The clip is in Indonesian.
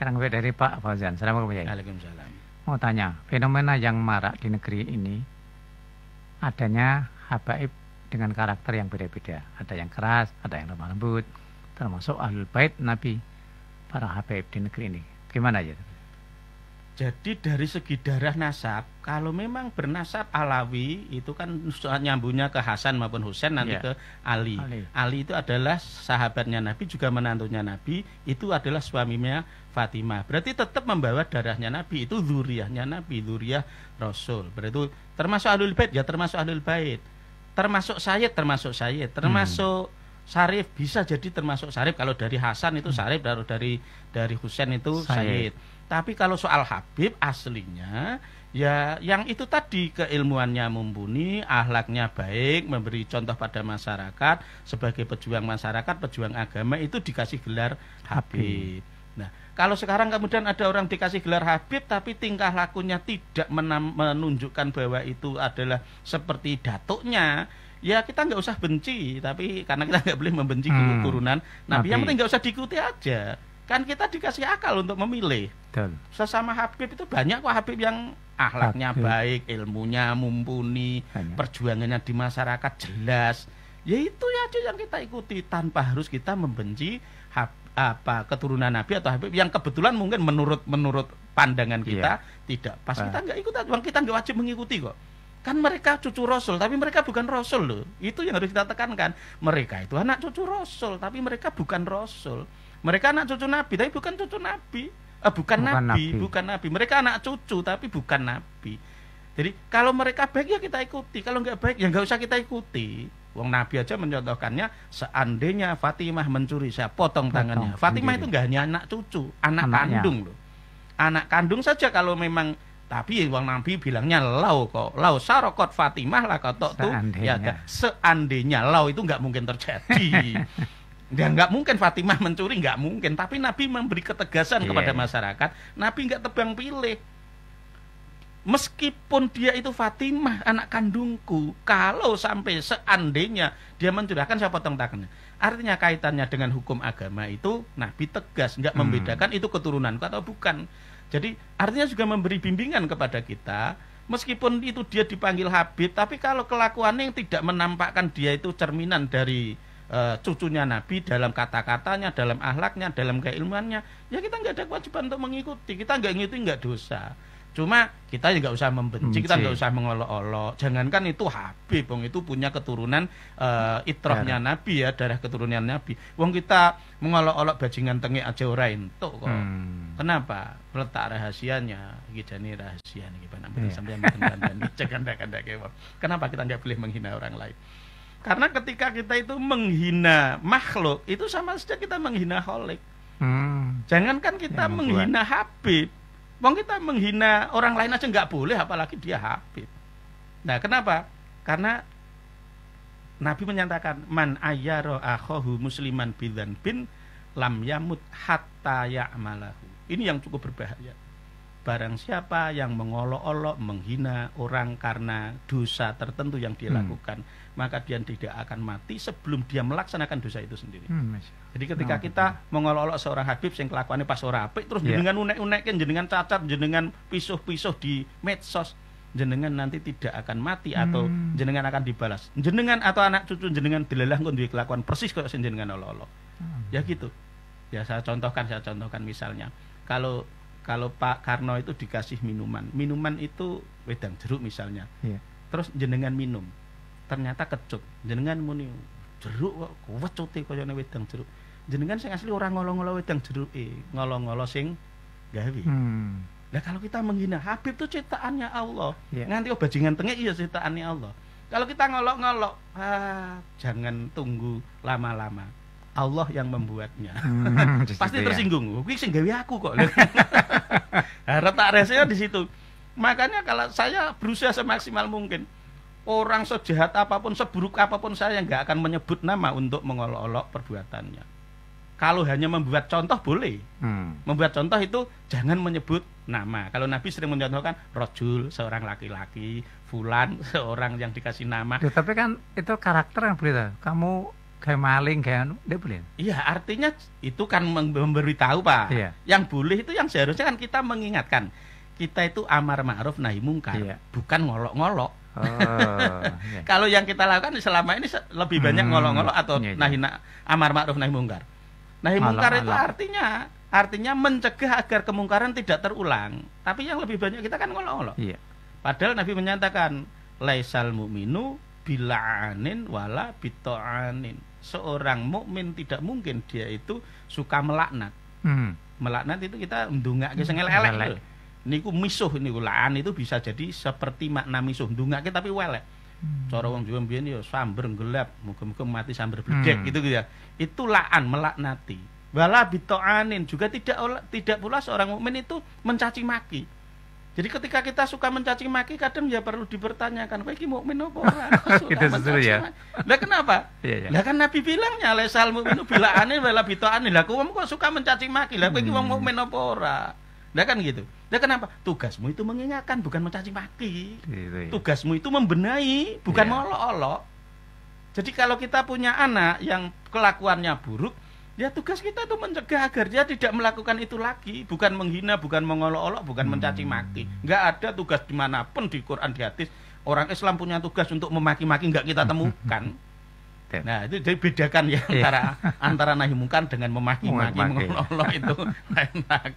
Sekarang dari Pak Fauzan. Assalamualaikum Kiai. Waalaikumsalam. Mau tanya, fenomena yang marak di negeri ini adanya habaib dengan karakter yang beda-beda. Ada yang keras, ada yang lemah lembut, termasuk ahlul bait Nabi, para habaib di negeri ini. Gimana aja? Jadi dari segi darah nasab, kalau memang bernasab Alawi itu kan nyambungnya ke Hasan maupun Husain nanti ke Ali. Ali itu adalah sahabatnya Nabi, juga menantunya Nabi, itu adalah suaminya Fatimah. Berarti tetap membawa darahnya Nabi, itu zuriyahnya Nabi, zuriyah Rasul. Berarti termasuk ahlul bait ya termasuk ahlul bait. Termasuk Sayyid, termasuk Syarif, bisa jadi termasuk Syarif. Kalau dari Hasan itu Syarif, dari Husain itu Sayyid. Tapi kalau soal Habib aslinya ya yang itu tadi, keilmuannya mumpuni, akhlaknya baik, memberi contoh pada masyarakat, sebagai pejuang masyarakat, pejuang agama, itu dikasih gelar Habib. Nah, kalau sekarang kemudian ada orang dikasih gelar Habib tapi tingkah lakunya tidak menunjukkan bahwa itu adalah seperti datuknya, ya kita nggak usah benci. Tapi karena kita nggak boleh membenci keturunan Nabi, yang penting nggak usah diikuti aja. Kan kita dikasih akal untuk memilih. Betul. Sesama Habib itu banyak kok Habib yang akhlaknya baik, ilmunya mumpuni, perjuangannya di masyarakat jelas. Ya itu aja yang kita ikuti, tanpa harus kita membenci keturunan Nabi atau Habib yang kebetulan mungkin menurut pandangan kita tidak pas. Kita nggak ikut, kita nggak wajib mengikuti kok. Kan mereka cucu Rasul, tapi mereka bukan Rasul loh. Itu yang harus kita tekankan. Mereka itu anak cucu Rasul, tapi mereka bukan Rasul. Mereka anak cucu Nabi, tapi bukan cucu Nabi. Bukan Nabi. Mereka anak cucu, tapi bukan Nabi. Jadi kalau mereka baik ya kita ikuti, kalau nggak baik ya nggak usah kita ikuti. Wong Nabi aja mencontohkannya, seandainya Fatimah mencuri, saya potong tangannya. Fatimah itu nggak hanya anak cucu, anak kandung loh. Anak kandung saja kalau memang. Tapi Wong Nabi bilangnya lau sarokot Fatimah lah kotok tuh. Ya, seandainya lau itu nggak mungkin terjadi. Dan nggak mungkin Fatimah mencuri, nggak mungkin. Tapi Nabi memberi ketegasan kepada masyarakat. Nabi nggak tebang pilih. Meskipun dia itu Fatimah, anak kandungku, kalau sampai seandainya dia mencuri, akan saya potong tangannya. Artinya kaitannya dengan hukum agama itu Nabi tegas, nggak membedakan itu keturunanku atau bukan. Jadi artinya juga memberi bimbingan kepada kita. Meskipun itu dia dipanggil Habib, tapi kalau kelakuannya yang tidak menampakkan dia itu cerminan dari cucunya Nabi dalam kata-katanya, dalam akhlaknya, dalam keilmuannya, ya kita nggak ada kewajiban untuk mengikuti. Kita nggak ngikuti nggak dosa. Cuma kita juga nggak usah membenci, kita nggak usah mengolok-olok. Jangankan itu Habib, wong itu punya keturunan itrohnya Nabi ya, darah keturunan Nabi. Wong kita mengolok-olok bajingan tengik aja ora entuk kok. Kenapa? Letak rahasianya, gini rahasia nih gimana? Sampai kenapa kita nggak boleh menghina orang lain? Karena ketika kita itu menghina makhluk, itu sama saja kita menghina kholik. Jangankan kita menghina Habib, wong kita menghina orang lain aja nggak boleh, apalagi dia Habib. Nah, kenapa? Karena Nabi menyatakan, man ayyara akhahu musliman bidzanbin lam yamut hatta ya'malahu. Ini yang cukup berbahaya. Barang siapa yang mengolok-olok, menghina orang karena dosa tertentu yang dia lakukan, maka dia tidak akan mati sebelum dia melaksanakan dosa itu sendiri. Jadi ketika kita mengolok-olok seorang Habib yang kelakuannya pas ora apik, terus jenengan unek-unekin, jenengan cacat, jenengan pisuh-pisuh di medsos, jenengan nanti tidak akan mati atau jenengan akan dibalas. Jenengan atau anak cucu jenengan dilelah kok duwe kelakuan persis kok jenengan olok-olok. Ya gitu. Ya saya contohkan misalnya. Kalau Pak Karno itu dikasih minuman itu wedang jeruk misalnya, terus jenengan minum, ternyata kecut, jenengan muni jeruk kok wecute koyone wedang jeruk, jenengan sing asli orang ngolo-ngolo wedang jeruk, ngolo-ngolo sing gawe. Nah kalau kita menghina Habib itu ciptaannya Allah, nganti bajingan tengek iya ciptaannya Allah. Kalau kita ngolok-ngolok, jangan tunggu lama-lama. Allah yang membuatnya. Pasti tersinggung. Kuwi sing gawe aku kok. Letak resenya di situ. Makanya kalau saya berusaha semaksimal mungkin, orang sejahat apapun, seburuk apapun, saya nggak akan menyebut nama untuk mengolok-olok perbuatannya. Kalau hanya membuat contoh boleh. Membuat contoh itu jangan menyebut nama. Kalau Nabi sering mencontohkan rojul, seorang laki-laki, fulan, seorang yang dikasih nama. Tapi kan itu karakter yang boleh. Kamu kayak maling kayak anu, tidak boleh. Iya, artinya itu kan memberitahu, Pak. Iya. Yang boleh itu yang seharusnya kan kita mengingatkan. Kita itu amar ma'ruf nahi mungkar, Iya. bukan ngolok-ngolok. Oh, iya. Kalau yang kita lakukan selama ini lebih banyak ngolok-ngolok atau iya, nahi amar ma'ruf nahi mungkar. Nahi mungkar itu artinya mencegah agar kemungkaran tidak terulang. Tapi yang lebih banyak kita kan ngolok-ngolok. Iya. Padahal Nabi menyatakan laisal mu'minu bila'anin wala bita'anin. Seorang mukmin tidak mungkin dia itu suka melaknat. Melaknat itu kita ndongake sing elek-elek. Niku misuh niku la'an itu bisa jadi seperti makna misuh, ndongake tapi welek. Cara wong Jawa mbiyen ya samber gelap, muga-muga mati samber bledek gitu ya. Itu la'an, melaknati. Wala bita'anin juga tidak pula seorang mukmin itu mencaci maki. Jadi ketika kita suka mencaci maki kadang ya perlu dipertanyakan, kowe iki mukmin apa ora? Itu sesuai ya. Lah kenapa? Iya, iya. Lah kan Nabi bilangnya laisal mu'minu bila'anin wala bita'anin. Lah kamu kok suka mencaci maki? Lah kowe iki wong mukmin apa ora? Lah kan gitu. Lah kenapa? Tugasmu itu mengingatkan bukan mencaci maki. Gitu, ya. Tugasmu itu membenahi, bukan Iya. molok-olok. Jadi kalau kita punya anak yang kelakuannya buruk, ya tugas kita itu mencegah agar dia tidak melakukan itu lagi, bukan menghina, bukan mengolok-olok, bukan mencaci maki. Enggak ada tugas dimanapun di Quran di hadis orang Islam punya tugas untuk memaki-maki, enggak kita temukan. Nah itu jadi bedakan ya antara nahi mungkar dengan memaki-maki, Memaki-maki. mengolok-olok itu enak.